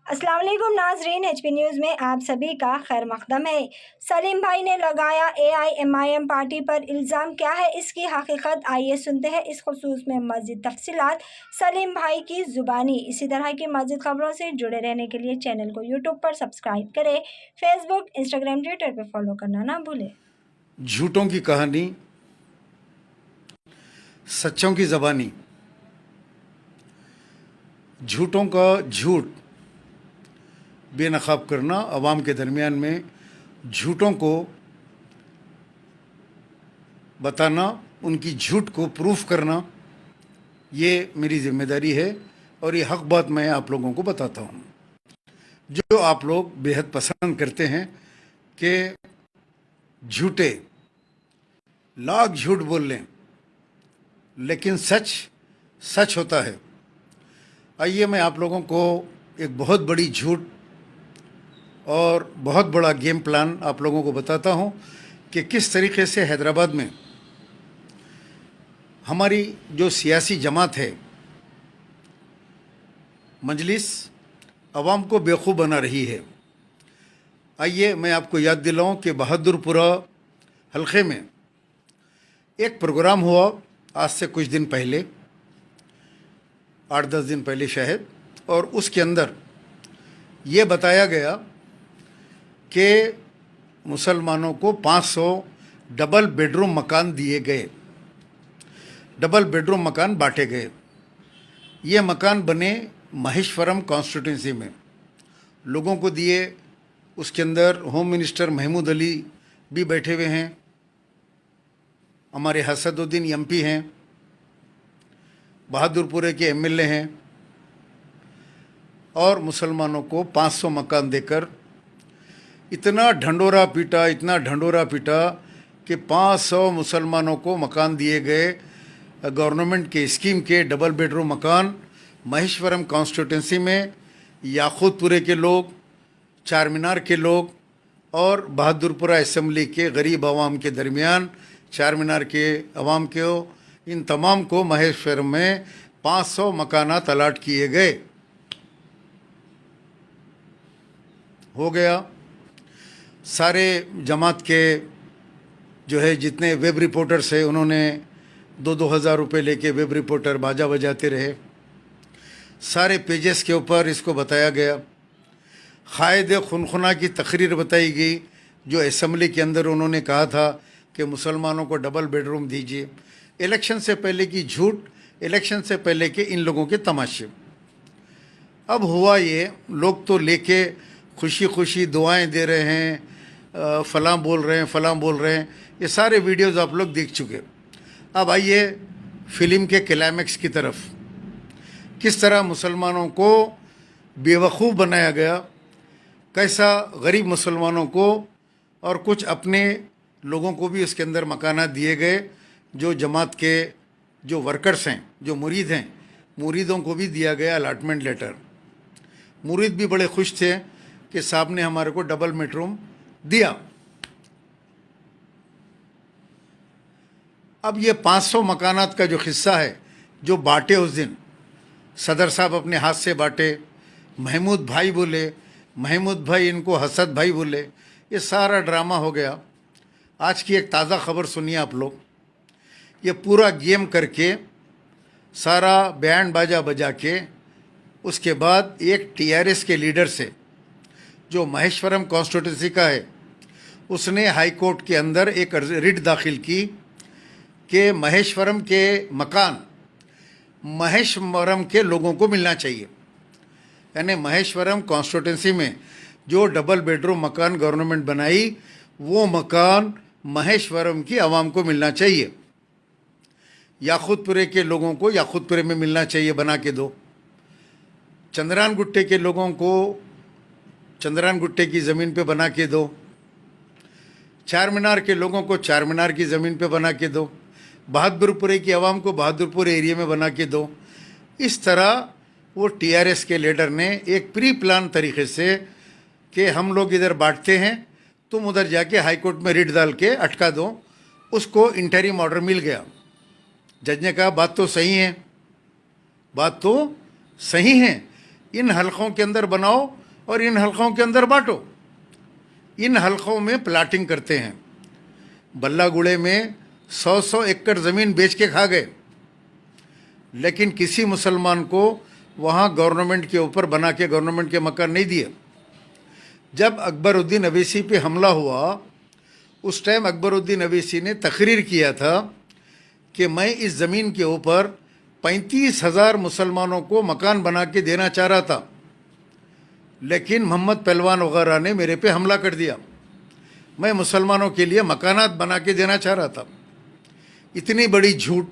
अस्सलाम वालेकुम नाजरीन, HP न्यूज़ में आप सभी का खैर मकदम है। सलीम भाई ने लगाया AIMIM पार्टी पर इल्ज़ाम, क्या है इसकी हकीकत, आइए सुनते हैं इस खुसूस में मज़ीद तफसीलात सलीम भाई की ज़ुबानी। इसी तरह की मज़ीद खबरों से जुड़े रहने के लिए चैनल को YouTube पर सब्सक्राइब करें, फेसबुक, इंस्टाग्राम, ट्विटर पर फॉलो करना ना भूलें। झूठों की कहानी, सच्चों की ज़बानी। झूठों का झूठ बेनकाब करना, अवाम के दरमियान में झूठों को बताना, उनकी झूठ को प्रूफ करना, ये मेरी जिम्मेदारी है और ये हक बात मैं आप लोगों को बताता हूँ। जो आप लोग बेहद पसंद करते हैं कि झूठे लाख झूठ बोल लें, लेकिन सच सच होता है। आइए मैं आप लोगों को एक बहुत बड़ी झूठ और बहुत बड़ा गेम प्लान आप लोगों को बताता हूं कि किस तरीके से हैदराबाद में हमारी जो सियासी जमात है, मजलिस, अवाम को बेवकूफ़ बना रही है। आइए मैं आपको याद दिलाऊं कि बहादुरपुरा हलके में एक प्रोग्राम हुआ आज से कुछ दिन पहले, 8-10 दिन पहले शायद, और उसके अंदर ये बताया गया कि मुसलमानों को 500 डबल बेडरूम मकान दिए गए, डबल बेडरूम मकान बांटे गए। ये मकान बने महेश्वरम कॉन्स्टिट्यूंसी में, लोगों को दिए। उसके अंदर होम मिनिस्टर महमूद अली भी बैठे हुए हैं, हमारे हसदुद्दीन MP हैं, बहादुरपुरे के MLA हैं, और मुसलमानों को 500 मकान देकर इतना ढंडोरा पीटा, इतना ढंडोरा पीटा कि 500 मुसलमानों को मकान दिए गए, गवर्नमेंट के स्कीम के डबल बेडरूम मकान महेश्वरम कॉन्स्टिट्यूंसी में। याकूतपुरे के लोग, चार मीनार के लोग और बहादुरपुरा असम्बली के गरीब आवाम के दरमियान, चार मीनार के अवाम के, इन तमाम को महेश्वरम में 500 मकानात अलाट किए गए। हो गया। सारे जमात के जो है जितने वेब रिपोर्टर्स है, उन्होंने 2-2 हज़ार रुपये लेके वेब रिपोर्टर बाजा बजाते रहे। सारे पेजेस के ऊपर इसको बताया गया। क़ायद खुनखुना की तकरीर बताई गई, जो असम्बली के अंदर उन्होंने कहा था कि मुसलमानों को डबल बेडरूम दीजिए। इलेक्शन से पहले की झूठ, इलेक्शन से पहले के इन लोगों के तमाशे। अब हुआ ये, लोग तो लेके खुशी खुशी दुआएं दे रहे हैं, फलां बोल रहे हैं, फलां बोल रहे हैं। ये सारे वीडियोस आप लोग देख चुके। अब आइए फिल्म के क्लाइमैक्स की तरफ। किस तरह मुसलमानों को बेवकूफ़ बनाया गया, कैसा गरीब मुसलमानों को और कुछ अपने लोगों को भी उसके अंदर मकानात दिए गए। जो जमात के जो वर्कर्स हैं, जो मुरीद हैं, मुरीदों को भी दिया गया अलाटमेंट लेटर। मुरीद भी बड़े खुश थे कि साहब ने हमारे को डबल बेडरूम दिया। अब ये 500 मकानात का जो हिस्सा है, जो बांटे उस दिन, सदर साहब अपने हाथ से बांटे, महमूद भाई बोले, महमूद भाई इनको हसद भाई बोले, ये सारा ड्रामा हो गया। आज की एक ताज़ा खबर सुनिए आप लोग। ये पूरा गेम करके, सारा बैंड बाजा बजा के, उसके बाद एक TRS के लीडर से, जो महेश्वरम कॉन्स्टिट्यूंसी का है, उसने हाई कोर्ट के अंदर एक रिट दाखिल की कि महेश्वरम के मकान महेश्वरम के लोगों को मिलना चाहिए। यानी महेश्वरम कॉन्स्टिट्यूंसी में जो डबल बेडरूम मकान गवर्नमेंट बनाई, वो मकान महेश्वरम की आवाम को मिलना चाहिए। याकूतपुरे के लोगों को याकूतपुरे में मिलना चाहिए, बना के दो। चंद्रान गुट्टे के लोगों को चंद्रान गुट्टे की ज़मीन पे बना के दो। चार मीनार के लोगों को चार मीनार की ज़मीन पे बना के दो। बहादुरपुरे की आवाम को बहादुरपुर एरिया में बना के दो। इस तरह वो TRS के लीडर ने एक प्री प्लान तरीके से कि हम लोग इधर बांटते हैं, तुम उधर जाके हाई कोर्ट में रिट डाल के अटका दो। उसको इंटरिम ऑर्डर मिल गया। जज ने कहा बात तो सही है, बात तो सही है, इन हलकों के अंदर बनाओ और इन हलकों के अंदर बांटो। इन हलकों में प्लाटिंग करते हैं। बल्लागुड़े में 100 एकड़ ज़मीन बेच के खा गए, लेकिन किसी मुसलमान को वहाँ गवर्नमेंट के ऊपर बना के गवर्नमेंट के मकान नहीं दिए। जब अकबरुद्दीन अवैसी पे हमला हुआ, उस टाइम अकबरुद्दीन अवैसी ने तकरीर किया था कि मैं इस ज़मीन के ऊपर 35,000 मुसलमानों को मकान बना के देना चाह रहा था, लेकिन मोहम्मद पहलवान वगैरह ने मेरे पे हमला कर दिया। मैं मुसलमानों के लिए मकानात बना के देना चाह रहा था। इतनी बड़ी झूठ